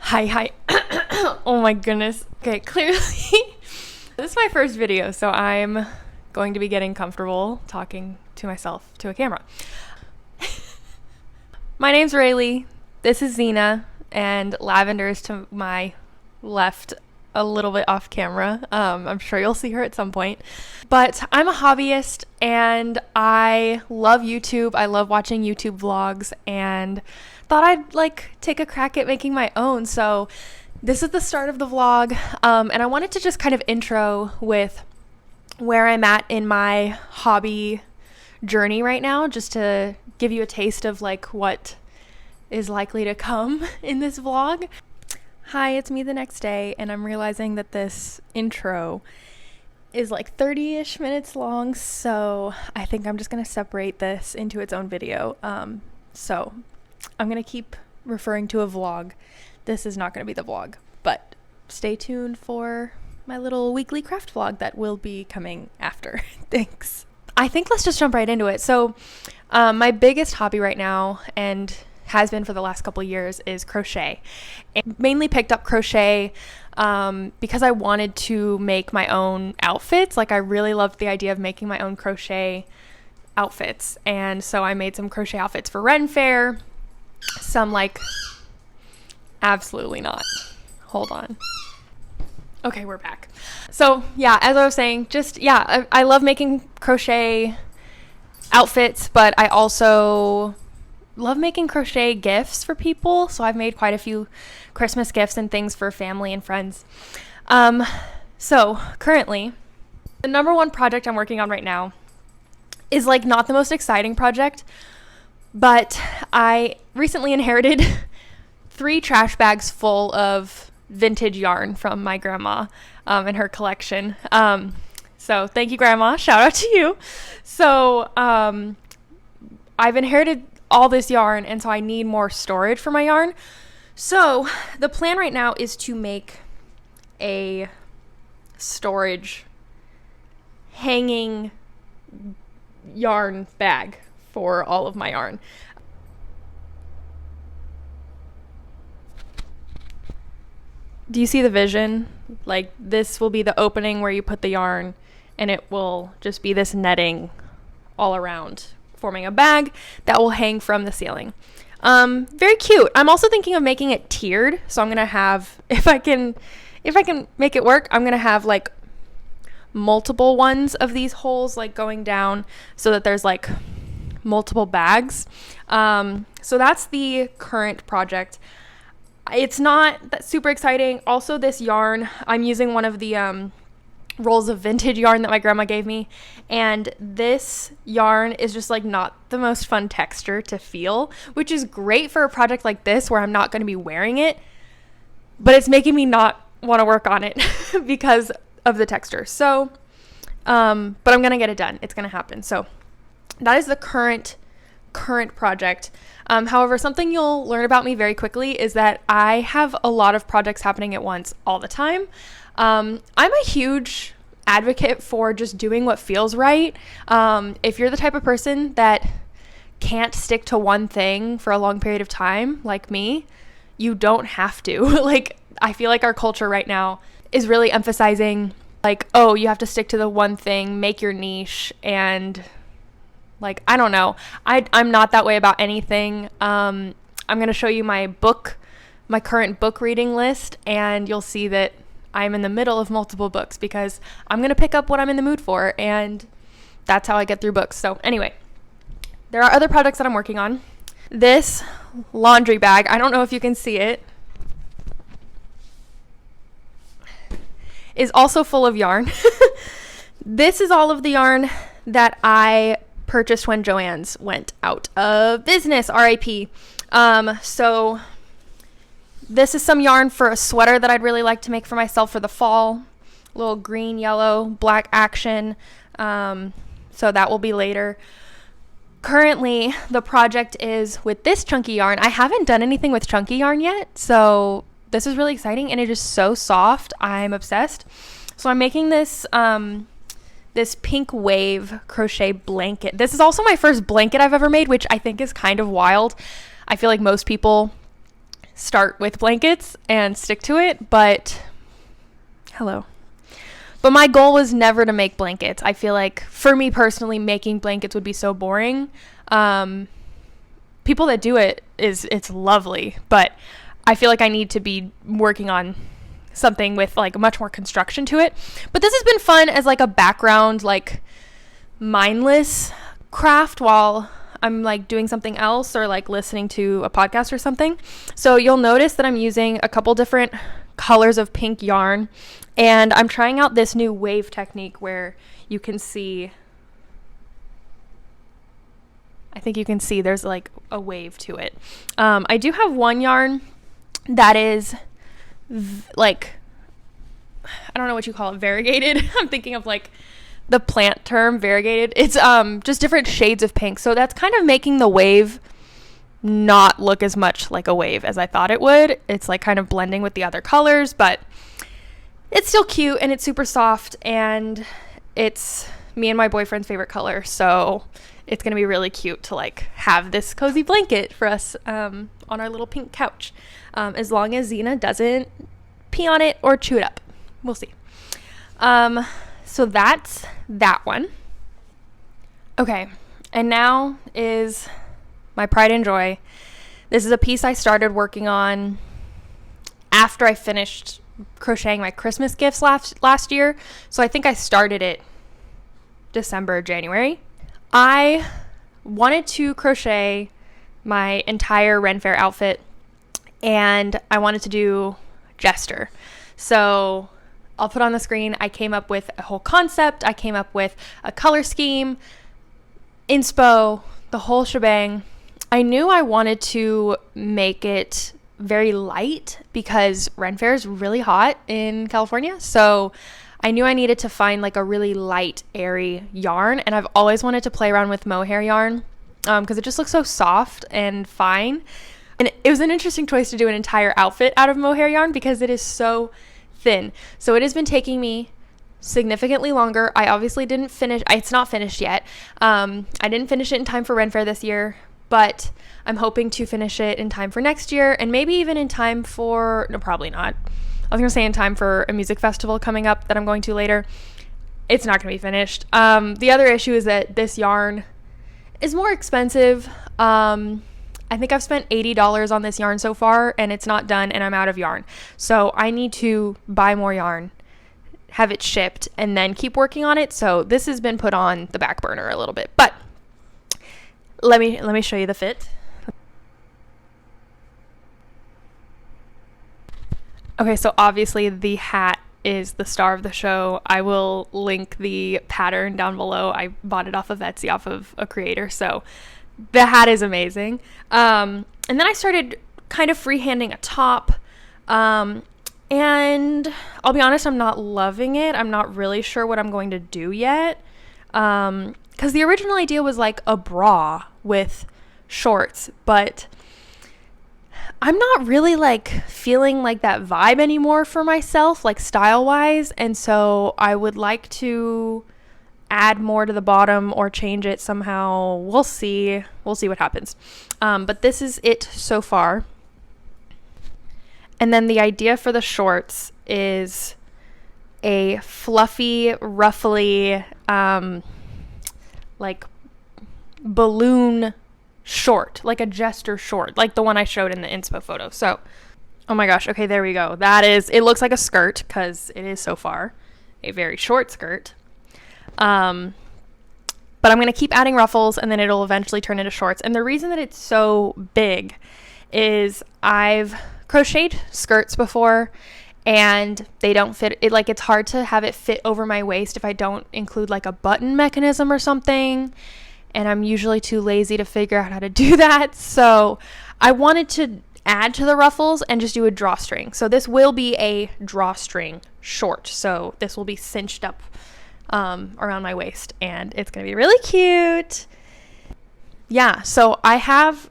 Hi. Oh my goodness. Okay, clearly this is my first video, so I'm going to be getting comfortable talking to myself to a camera. My name's Rayleigh. This is Xena, and Lavender is to my left, a little bit off camera. I'm sure you'll see her at some point. But I'm a hobbyist, and I love YouTube. I love watching YouTube vlogs, and thought I'd take a crack at making my own. So this is the start of the vlog, and I wanted to just kind of intro with where I'm at in my hobby journey right now, just to give you a taste of what is likely to come in this vlog. Hi, it's me the next day, and I'm realizing that this intro is 30-ish minutes long, so I think I'm just gonna separate this into its own video. So I'm gonna keep referring to a vlog. This is not gonna be the vlog, but stay tuned for my little weekly craft vlog that will be coming after. Thanks. I think let's just jump right into it. So my biggest hobby right now, and has been for the last couple years, is crochet. I mainly picked up crochet because I wanted to make my own outfits. I really loved the idea of making my own crochet outfits, and so I made some crochet outfits for Ren Fair. Some absolutely not. Hold on. Okay, we're back. So yeah, as I was saying, I love making crochet outfits, but I also love making crochet gifts for people. So I've made quite a few Christmas gifts and things for family and friends. So currently, the number one project I'm working on right now is not the most exciting project, but I recently inherited 3 trash bags full of vintage yarn from my grandma and her collection. So thank you, Grandma. Shout out to you. So I've inherited all this yarn, and so I need more storage for my yarn. So the plan right now is to make a storage hanging yarn bag for all of my yarn. Do you see the vision? This will be the opening where you put the yarn, and it will just be this netting all around, forming a bag that will hang from the ceiling. Very cute. I'm also thinking of making it tiered. So I'm going to have, if I can make it work, I'm going to have multiple ones of these holes going down so that there's multiple bags. So that's the current project. It's not that super exciting. Also, this yarn, I'm using one of the rolls of vintage yarn that my grandma gave me, and this yarn is just not the most fun texture to feel, which is great for a project like this where I'm not going to be wearing it, but it's making me not want to work on it because of the texture. So but I'm going to get it done. It's going to happen. So that is the current project. However, something you'll learn about me very quickly is that I have a lot of projects happening at once all the time. I'm a huge advocate for just doing what feels right. If you're the type of person that can't stick to one thing for a long period of time, like me, you don't have to. I feel like our culture right now is really emphasizing oh, you have to stick to the one thing, make your niche, and I don't know. I'm not that way about anything. I'm going to show you my current book reading list, and you'll see that I'm in the middle of multiple books because I'm going to pick up what I'm in the mood for, and that's how I get through books. So anyway, there are other projects that I'm working on. This laundry bag, I don't know if you can see it, is also full of yarn. This is all of the yarn that I purchased when Joann's went out of business, RIP. So this is some yarn for a sweater that I'd really like to make for myself for the fall. Little green, yellow, black action. So that will be later. Currently, the project is with this chunky yarn. I haven't done anything with chunky yarn yet, so this is really exciting, and it is so soft. I'm obsessed. So I'm making this this pink wave crochet blanket. This is also my first blanket I've ever made, which I think is kind of wild. I feel like most people start with blankets and stick to it, but my goal was never to make blankets. I feel like for me personally, making blankets would be so boring. People that do it, it's lovely, but I feel like I need to be working on something with like much more construction to it. But this has been fun as like a background, like mindless craft while I'm like doing something else or like listening to a podcast or something. So you'll notice that I'm using a couple different colors of pink yarn, and I'm trying out this new wave technique where you can see, I think you can see there's like a wave to it. I do have one yarn that is like, I don't know what you call it, variegated. I'm thinking of like the plant term, variegated. It's just different shades of pink. So that's kind of making the wave not look as much like a wave as I thought it would. It's like kind of blending with the other colors, but it's still cute and it's super soft, and it's me and my boyfriend's favorite color. So it's going to be really cute to like have this cozy blanket for us on our little pink couch. As long as Xena doesn't pee on it or chew it up. We'll see. So that's that one. Okay, and now is my pride and joy. This is a piece I started working on after I finished crocheting my Christmas gifts last year. So I think I started it December, January. I wanted to crochet my entire Ren Fair outfit, and I wanted to do Jester. So I'll put on the screen. I came up with a whole concept. I came up with a color scheme, inspo, the whole shebang. I knew I wanted to make it very light because Ren Fair is really hot in California. So I knew I needed to find like a really light, airy yarn. And I've always wanted to play around with mohair yarn because it just looks so soft and fine. And it was an interesting choice to do an entire outfit out of mohair yarn because it is so thin. So it has been taking me significantly longer. I obviously didn't finish. It's not finished yet. I didn't finish it in time for Ren Fair this year, but I'm hoping to finish it in time for next year, and maybe even in time for, no, probably not. I was going to say in time for a music festival coming up that I'm going to later. It's not going to be finished. The other issue is that this yarn is more expensive. I think I've spent $80 on this yarn so far, and it's not done, and I'm out of yarn. So I need to buy more yarn, have it shipped, and then keep working on it. So this has been put on the back burner a little bit, but let me show you the fit. Okay, so obviously the hat is the star of the show. I will link the pattern down below. I bought it off of Etsy, off of a creator, so the hat is amazing. And then I started kind of freehanding a top, and I'll be honest, I'm not loving it. I'm not really sure what I'm going to do yet, because the original idea was like a bra with shorts, but I'm not really like feeling like that vibe anymore for myself, like style wise. And so I would like to add more to the bottom or change it somehow. We'll see what happens. But this is it so far. And then the idea for the shorts is a fluffy, ruffly, like balloon short, like a Jester short, like the one I showed in the inspo photo. So, oh my gosh, okay, there we go. It looks like a skirt because it is so far a very short skirt. But I'm going to keep adding ruffles, and then it'll eventually turn into shorts. And the reason that it's so big is I've crocheted skirts before, and they don't fit. It's hard to have it fit over my waist if I don't include like a button mechanism or something. And I'm usually too lazy to figure out how to do that. So I wanted to add to the ruffles and just do a drawstring. So this will be a drawstring short. So this will be cinched up around my waist, and it's going to be really cute. Yeah, so I have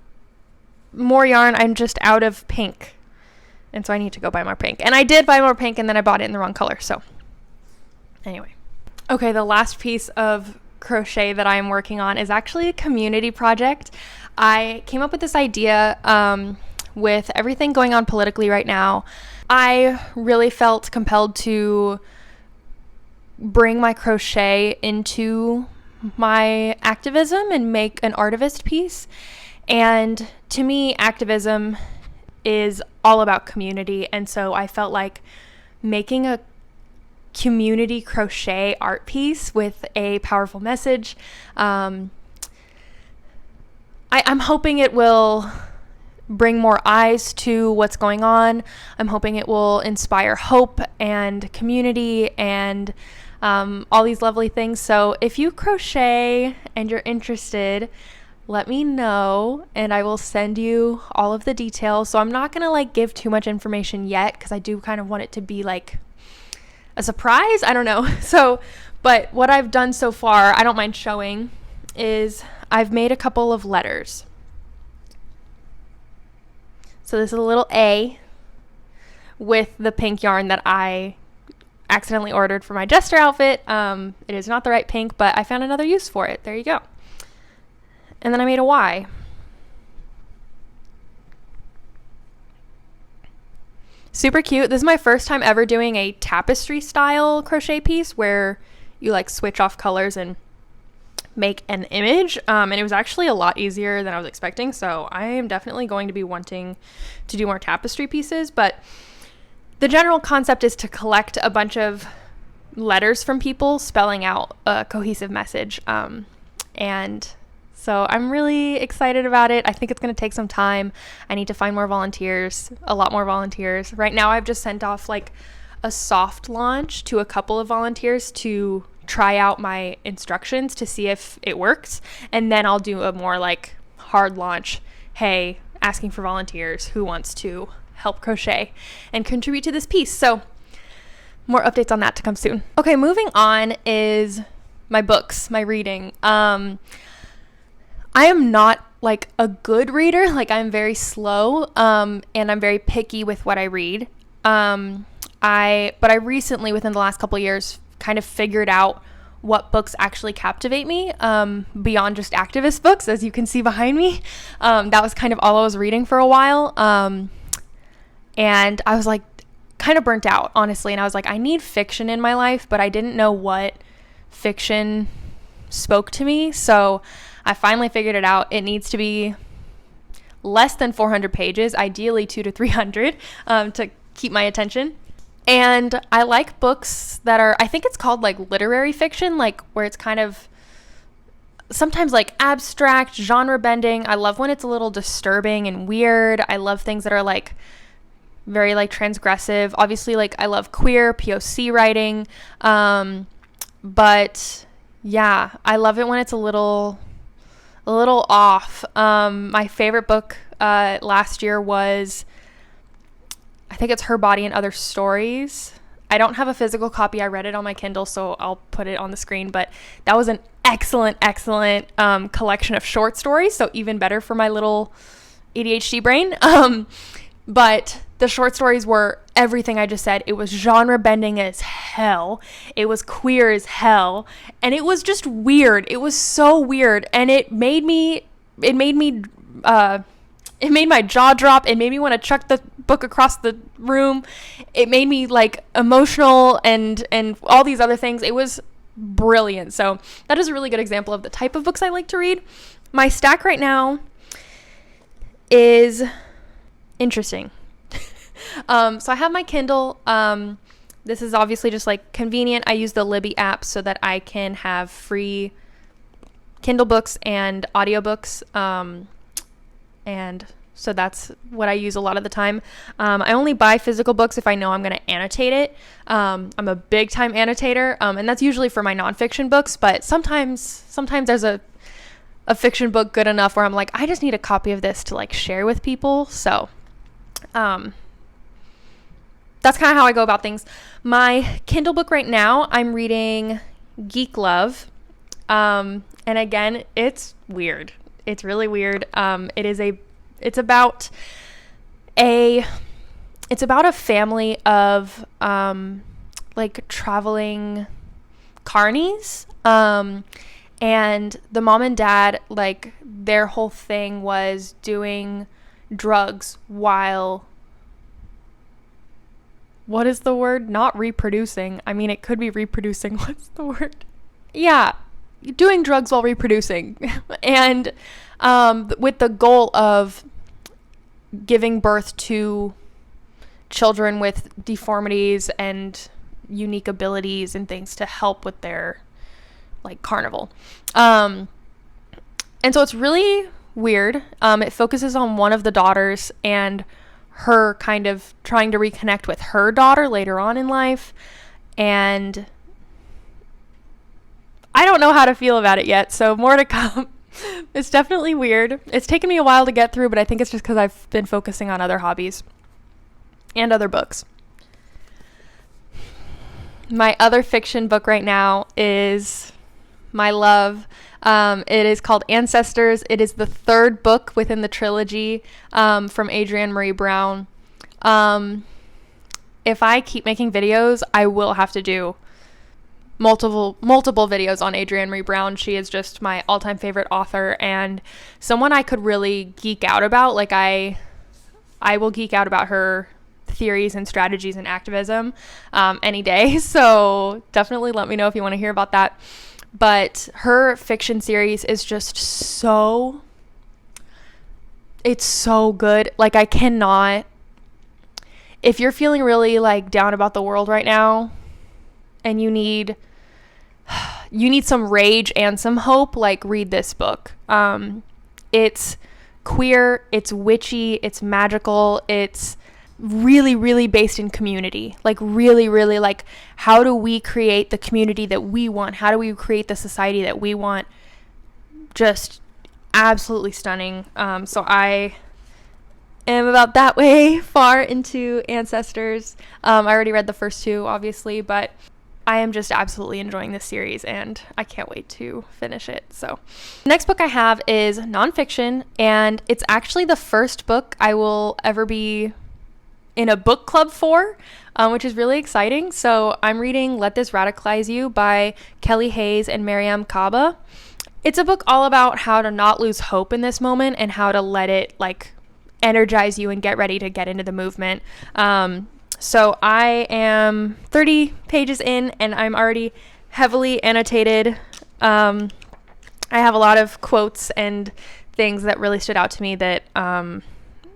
more yarn. I'm just out of pink, and so I need to go buy more pink. And I did buy more pink, and then I bought it in the wrong color. So anyway. Okay, the last piece of crochet that I am working on is actually a community project. I came up with this idea with everything going on politically right now, I really felt compelled to bring my crochet into my activism and make an artivist piece. And to me, activism is all about community, and so I felt like making a community crochet art piece with a powerful message, I'm hoping it will bring more eyes to what's going on. I'm hoping it will inspire hope and community and all these lovely things. So if you crochet and you're interested, let me know and I will send you all of the details. So I'm not going to like give too much information yet because I do kind of want it to be like a surprise. I don't know. So, but what I've done so far, I don't mind showing, is I've made a couple of letters. So this is a little A with the pink yarn that I accidentally ordered for my jester outfit. It is not the right pink, but I found another use for it. There you go. And then I made a Y. Super cute. This is my first time ever doing a tapestry style crochet piece where you like switch off colors and make an image. And it was actually a lot easier than I was expecting. So I am definitely going to be wanting to do more tapestry pieces. But the general concept is to collect a bunch of letters from people spelling out a cohesive message. And so I'm really excited about it. I think it's going to take some time. I need to find more volunteers, a lot more volunteers. Right now I've just sent off like a soft launch to a couple of volunteers to try out my instructions to see if it works. And then I'll do a more like hard launch. Hey, asking for volunteers who wants to help crochet and contribute to this piece. So more updates on that to come soon. Okay, moving on is my books, my reading. I am not like a good reader. Like I'm very slow, and I'm very picky with what I read. But I recently, within the last couple of years, kind of figured out what books actually captivate me, beyond just activist books, as you can see behind me. That was kind of all I was reading for a while. And I was like kind of burnt out, honestly. And I was like, I need fiction in my life, but I didn't know what fiction spoke to me. So I finally figured it out. It needs to be less than 400 pages, ideally 200 to 300, to keep my attention. And I like books that are, I think it's called like literary fiction, like where it's kind of sometimes like abstract, genre bending. I love when it's a little disturbing and weird. I love things that are like very like transgressive. Obviously, like I love queer POC writing. But yeah, I love it when it's a little off. My favorite book last year was, I think it's Her Body and Other Stories. I don't have a physical copy. I read it on my Kindle, so I'll put it on the screen. But that was an excellent collection of short stories, so even better for my little ADHD brain. But the short stories were everything I just said. It was genre bending as hell. It was queer as hell. And it was just weird. It was so weird. And it made my jaw drop. It made me want to chuck the book across the room. It made me like emotional and all these other things. It was brilliant. So that is a really good example of the type of books I like to read. My stack right now is interesting. So I have my Kindle. This is obviously just like convenient. I use the Libby app so that I can have free Kindle books and audiobooks. And so that's what I use a lot of the time. I only buy physical books if I know I'm going to annotate it. I'm a big time annotator. And that's usually for my nonfiction books, but sometimes there's a fiction book good enough where I'm like, I just need a copy of this to like share with people. So, that's kind of how I go about things. My Kindle book right now, I'm reading Geek Love. And again, it's weird. It's really weird. It's about a family of, like traveling carnies. And the mom and dad, like their whole thing was doing drugs while, what is the word? Not reproducing. I mean, it could be reproducing. What's the word? Yeah, doing drugs while reproducing. And with the goal of giving birth to children with deformities and unique abilities and things to help with their like carnival. And so it's really weird. It focuses on one of the daughters and her kind of trying to reconnect with her daughter later on in life. And I don't know how to feel about it yet, so more to come. It's definitely weird. It's taken me a while to get through, but I think it's just because I've been focusing on other hobbies and other books. My other fiction book right now is my love. It is called Ancestors. It is the third book within the trilogy from Adrienne Marie Brown. If I keep making videos, I will have to do multiple videos on Adrienne Marie Brown. She is just my all-time favorite author and someone I could really geek out about. Like I will geek out about her theories and strategies and activism any day. So definitely let me know if you want to hear about that. But her fiction series is just it's so good. Like I cannot, if you're feeling really like down about the world right now and you need some rage and some hope, like read this book. It's queer, it's witchy, it's magical, it's really, really based in community. Like really, really like, how do we create the community that we want? How do we create the society that we want? Just absolutely stunning. So I am about that way far into Ancestors. I already read the first two, obviously, but I am just absolutely enjoying this series and I can't wait to finish it. So the next book I have is nonfiction, and it's actually the first book I will ever be in a book club for, which is really exciting. So I'm reading Let This Radicalize You by Kelly Hayes and Mariam Kaba. It's a book all about how to not lose hope in this moment and how to let it like energize you and get ready to get into the movement. So I am 30 pages in and I'm already heavily annotated. I have a lot of quotes and things that really stood out to me that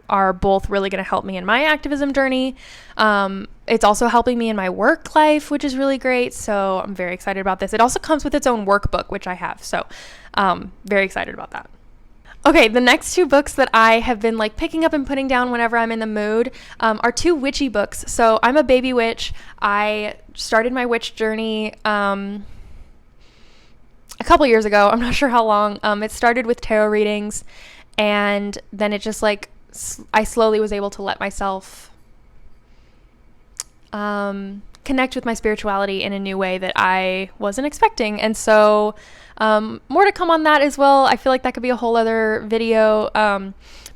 are both really going to help me in my activism journey. It's also helping me in my work life, which is really great. So I'm very excited about this. It also comes with its own workbook, which I have. So very excited about that. Okay, the next two books that I have been like picking up and putting down whenever I'm in the mood are two witchy books. So I'm a baby witch. I started my witch journey a couple years ago. I'm not sure how long. It started with tarot readings, and then it just like I slowly was able to let myself connect with my spirituality in a new way that I wasn't expecting. And so more to come on that as well. I feel like that could be a whole other video.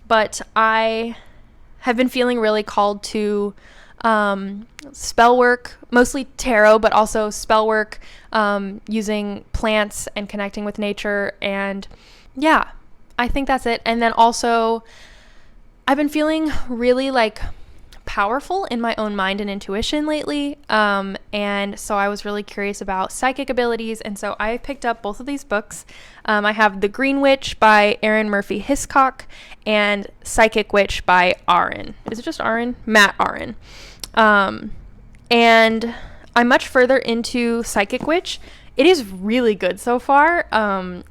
But I have been feeling really called to spell work, mostly tarot, but also spell work using plants and connecting with nature. And yeah, I think that's it. And then also I've been feeling really like powerful in my own mind and intuition lately. And so I was really curious about psychic abilities. And so I picked up both of these books. I have The Green Witch by Erin Murphy Hiscock and Psychic Witch by Aaron. Is it just Aaron? Matt Aaron. And I'm much further into Psychic Witch. It is really good so far.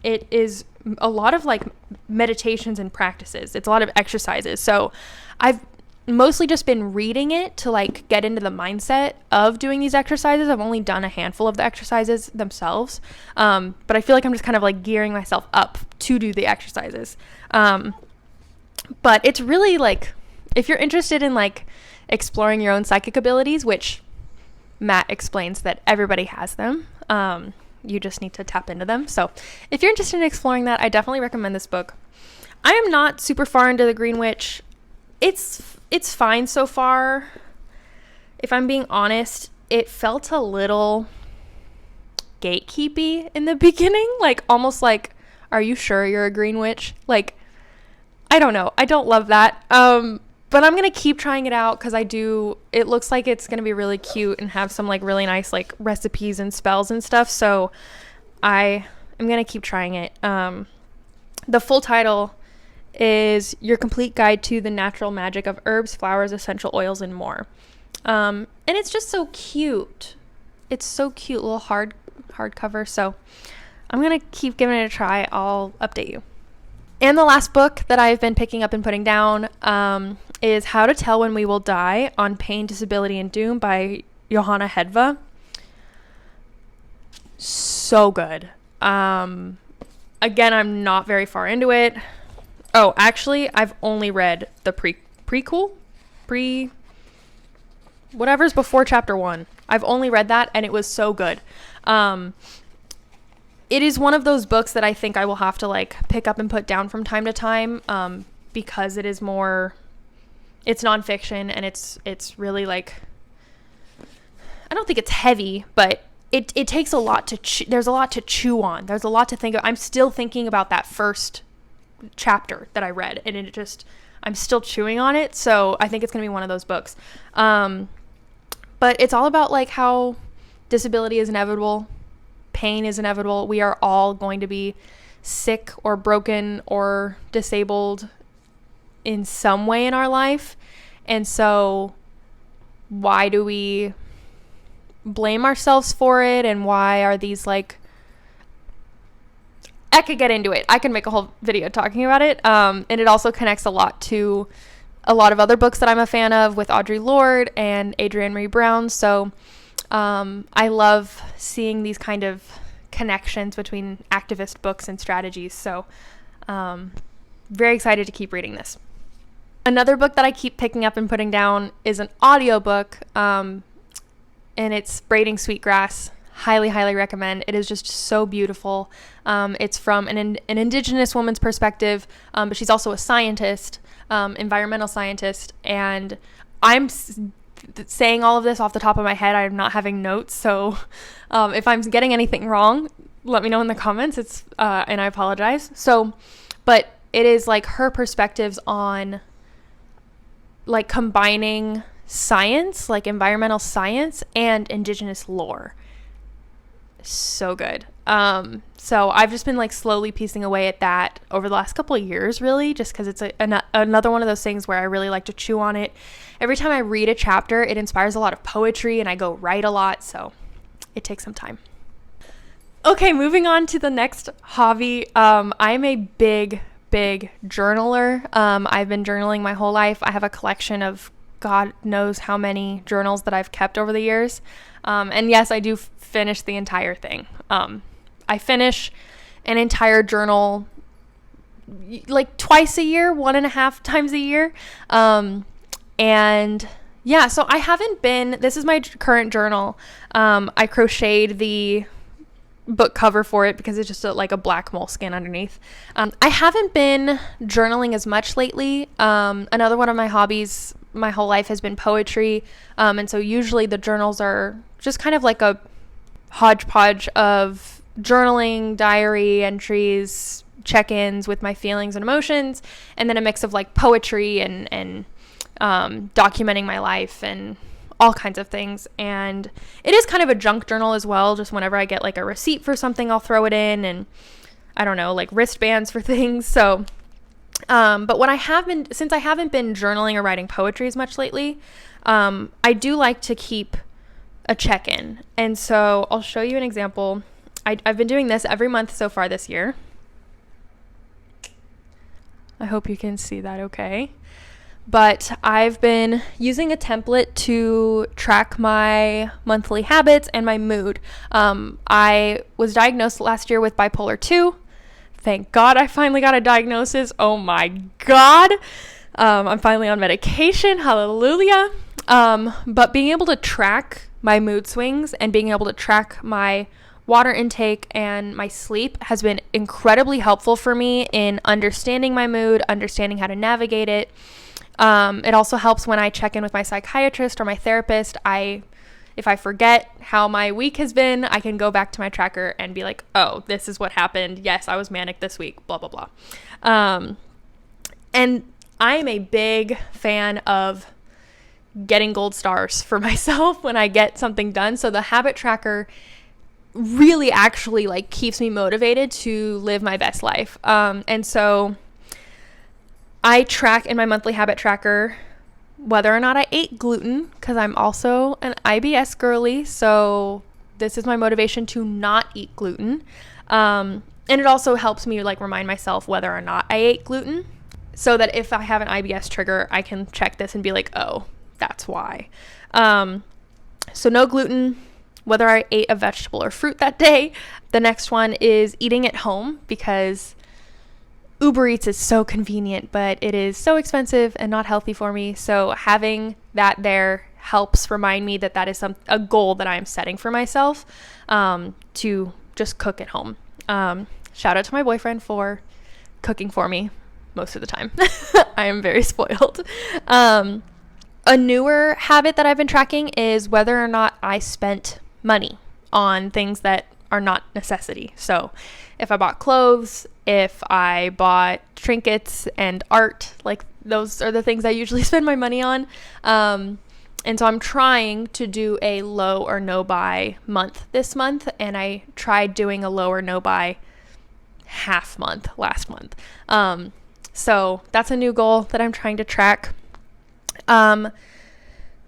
It is a lot of like meditations and practices. It's a lot of exercises. So I've mostly just been reading it to like get into the mindset of doing these exercises. I've only done a handful of the exercises themselves. But I feel like I'm just kind of like gearing myself up to do the exercises. But it's really like, if you're interested in like exploring your own psychic abilities, which Matt explains that everybody has them, you just need to tap into them. So if you're interested in exploring that, I definitely recommend this book. I am not super far into The Green Witch. It's fine so far. If I'm being honest, it felt a little gatekeepy in the beginning, like almost like, are you sure you're a green witch? Like, I don't know. I don't love that. But I'm going to keep trying it out because it looks like it's going to be really cute and have some like really nice like recipes and spells and stuff. So I am going to keep trying it. The full title is Your Complete Guide to the Natural Magic of Herbs, Flowers, Essential Oils, and More. And it's just so cute. It's so cute, little hardcover. So I'm going to keep giving it a try. I'll update you. And the last book that I've been picking up and putting down is How to Tell When We Will Die on Pain, Disability, and Doom by Johanna Hedva. So good. Again, I'm not very far into it. Oh, actually, I've only read the whatever's before chapter 1. I've only read that, and it was so good. It is one of those books that I think I will have to like pick up and put down from time to time, because it's nonfiction, and it's really like, I don't think it's heavy, but it takes a lot there's a lot to chew on. There's a lot to think of. I'm still thinking about that first chapter that I read, and I'm still chewing on it. So I think it's going to be one of those books. But it's all about like how disability is inevitable. Pain is inevitable. We are all going to be sick or broken or disabled in some way in our life. And so why do we blame ourselves for it? And why are these like, I could get into it. I can make a whole video talking about it. And it also connects a lot to a lot of other books that I'm a fan of with Audre Lorde and Adrienne Maree Brown. So I love seeing these kind of connections between activist books and strategies. So very excited to keep reading this. Another book that I keep picking up and putting down is an audiobook, and it's Braiding Sweetgrass. Highly, highly recommend. It is just so beautiful. It's from an Indigenous woman's perspective, but she's also a scientist, environmental scientist, and I'm saying all of this off the top of my head. I'm not having notes, so if I'm getting anything wrong, let me know in the comments. And I apologize. But it is like her perspectives on like combining science, like environmental science, and Indigenous lore. So good. So I've just been like slowly piecing away at that over the last couple of years, really, just because it's another one of those things where I really like to chew on it. Every time I read a chapter, it inspires a lot of poetry, and I go write a lot, so it takes some time. Okay, moving on to the next hobby. I'm a big journaler. I've been journaling my whole life. I have a collection of God knows how many journals that I've kept over the years. And yes, I do finish the entire thing. I finish an entire journal like twice a year, 1.5 times a year. And yeah, so this is my current journal. I crocheted the book cover for it because it's just like a black moleskin underneath. I haven't been journaling as much lately. Another one of my hobbies my whole life has been poetry. And so usually the journals are just kind of like a hodgepodge of journaling, diary entries, check-ins with my feelings and emotions, and then a mix of like poetry and documenting my life and all kinds of things. And it is kind of a junk journal as well. Just whenever I get like a receipt for something, I'll throw it in, and I don't know, like wristbands for things. So, but since I haven't been journaling or writing poetry as much lately, I do like to keep a check-in. And so I'll show you an example. I've been doing this every month so far this year. I hope you can see that okay. But I've been using a template to track my monthly habits and my mood. I was diagnosed last year with bipolar 2. Thank God I finally got a diagnosis. Oh my God. I'm finally on medication. Hallelujah. But being able to track my mood swings and being able to track my water intake and my sleep has been incredibly helpful for me in understanding my mood, understanding how to navigate it. It also helps when I check in with my psychiatrist or my therapist. If I forget how my week has been, I can go back to my tracker and be like, oh, this is what happened. Yes, I was manic this week, blah, blah, blah. And I am a big fan of getting gold stars for myself when I get something done. So the habit tracker really actually like keeps me motivated to live my best life. And so I track in my monthly habit tracker whether or not I ate gluten, because I'm also an IBS girly. So this is my motivation to not eat gluten. And it also helps me like remind myself whether or not I ate gluten, so that if I have an IBS trigger, I can check this and be like, oh, that's why. So no gluten, whether I ate a vegetable or fruit that day. The next one is eating at home, because Uber Eats is so convenient, but it is so expensive and not healthy for me. So having that there helps remind me that that is a goal that I'm setting for myself, to just cook at home. Shout out to my boyfriend for cooking for me most of the time. I am very spoiled. A newer habit that I've been tracking is whether or not I spent money on things that are not necessity. So if I bought clothes, if I bought trinkets and art, like those are the things I usually spend my money on. And so I'm trying to do a low or no buy month this month, and I tried doing a low or no buy half month last month. So that's a new goal that I'm trying to track.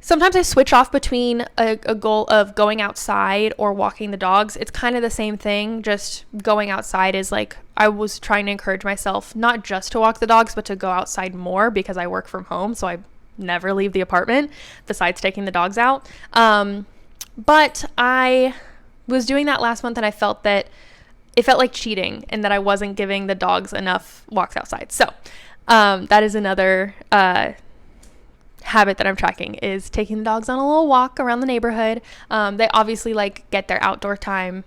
Sometimes I switch off between a goal of going outside or walking the dogs. It's kind of the same thing, just going outside is like, I was trying to encourage myself not just to walk the dogs, but to go outside more, because I work from home, so I never leave the apartment besides taking the dogs out. But I was doing that last month, and I felt that it felt like cheating and that I wasn't giving the dogs enough walks outside. So that is another habit that I'm tracking, is taking the dogs on a little walk around the neighborhood. They obviously like get their outdoor time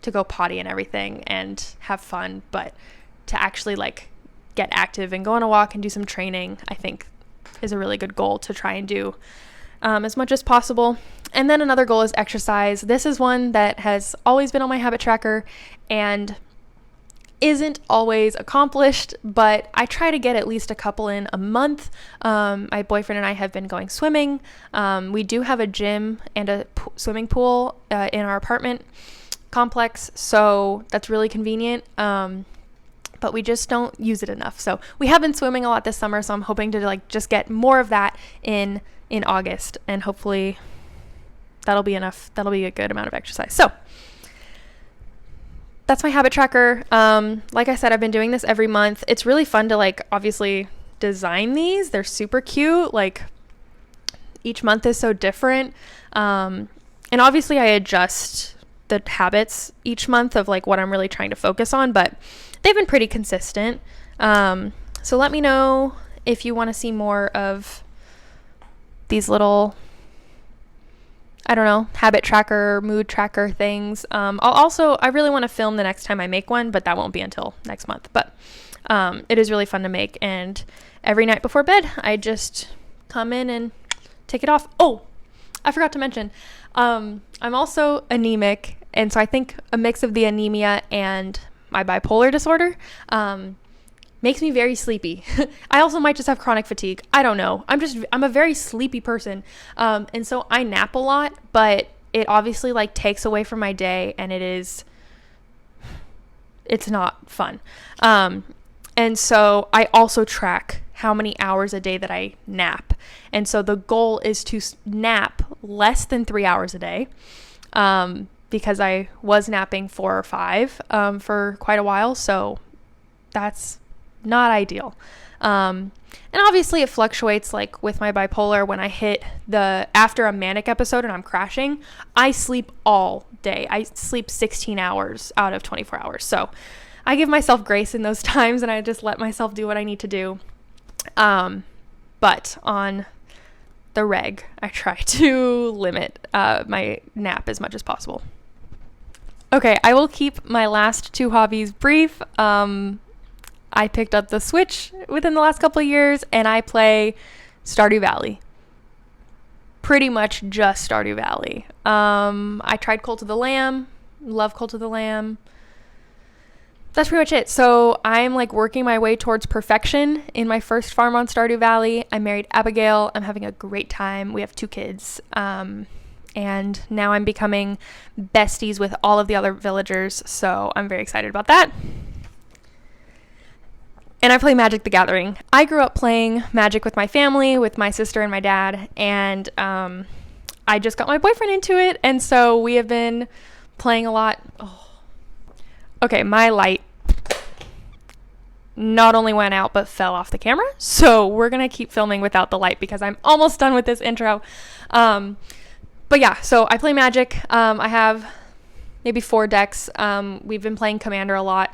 to go potty and everything and have fun, but to actually like get active and go on a walk and do some training, I think is a really good goal to try and do as much as possible. And then another goal is exercise. This is one that has always been on my habit tracker and isn't always accomplished, but I try to get at least a couple in a month. My boyfriend and I have been going swimming. We do have a gym and a swimming pool in our apartment complex, so that's really convenient. But we just don't use it enough. So we have been swimming a lot this summer, so I'm hoping to like just get more of that in August, and hopefully that'll be enough. That'll be a good amount of exercise. So that's my habit tracker. Like I said, I've been doing this every month. It's really fun to like obviously design these. They're super cute. Like each month is so different. And obviously I adjust the habits each month of like what I'm really trying to focus on, but they've been pretty consistent. So let me know if you want to see more of these little, I don't know, habit tracker, mood tracker things. I really want to film the next time I make one, but that won't be until next month. But it is really fun to make, and every night before bed, I just come in and take it off. Oh, I forgot to mention, I'm also anemic, and so I think a mix of the anemia and my bipolar disorder makes me very sleepy. I also might just have chronic fatigue. I don't know. I'm a very sleepy person. And so I nap a lot, but it obviously like takes away from my day, and it's not fun. And so I also track how many hours a day that I nap. And so the goal is to nap less than 3 hours a day. Because I was napping 4 or 5 for quite a while. So that's not ideal. And obviously it fluctuates, like with my bipolar. When I hit after a manic episode and I'm crashing, I sleep all day. I sleep 16 hours out of 24 hours. So I give myself grace in those times, and I just let myself do what I need to do. But on the reg, I try to limit my nap as much as possible. Okay, I will keep my last 2 hobbies brief. I picked up the Switch within the last couple of years, and I play Stardew Valley. Pretty much just Stardew Valley. I tried Cult of the Lamb. Love Cult of the Lamb. that's pretty much it. So I'm like working my way towards perfection in my first farm on Stardew Valley. I married Abigail. I'm having a great time. We have 2 kids. And now I'm becoming besties with all of the other villagers. So I'm very excited about that. And I play Magic the Gathering. I grew up playing Magic with my family, with my sister and my dad. And I just got my boyfriend into it. And so we have been playing a lot. Oh. Okay, my light not only went out but fell off the camera. So we're going to keep filming without the light because I'm almost done with this intro. But yeah, so I play Magic. I have maybe 4 decks. We've been playing Commander a lot.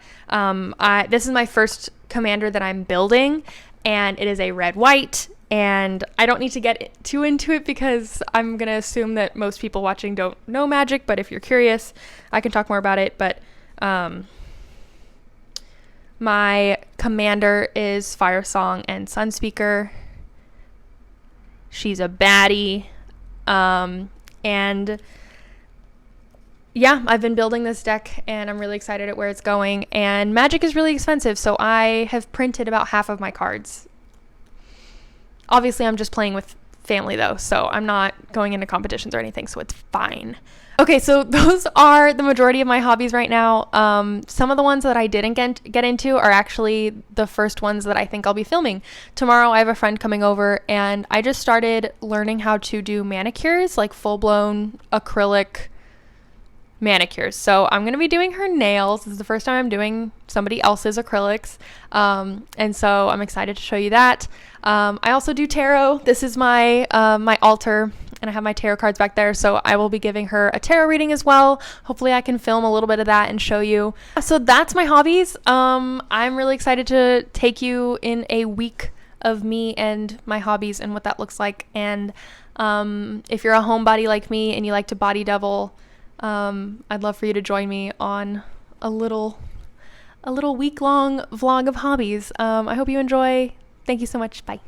This is my first Commander that I'm building, and it is a red-white. And I don't need to get too into it because I'm going to assume that most people watching don't know Magic. But if you're curious, I can talk more about it. But my Commander is Fire Song and Sunspeaker. She's a baddie. And yeah, I've been building this deck and I'm really excited at where it's going. And Magic is really expensive, so I have printed about half of my cards. Obviously, I'm just playing with family though, so I'm not going into competitions or anything, so it's fine. Okay, so those are the majority of my hobbies right now. Some of the ones that I didn't get into are actually the first ones that I think I'll be filming. Tomorrow I have a friend coming over and I just started learning how to do manicures, like full-blown acrylic manicures. So I'm going to be doing her nails. This is the first time I'm doing somebody else's acrylics. And so I'm excited to show you that. I also do tarot. This is my my altar, and I have my tarot cards back there. So I will be giving her a tarot reading as well. Hopefully I can film a little bit of that and show you. So that's my hobbies. I'm really excited to take you in a week of me and my hobbies and what that looks like. And if you're a homebody like me and you like to body double, I'd love for you to join me on a little week-long vlog of hobbies. I hope you enjoy. Thank you so much. Bye.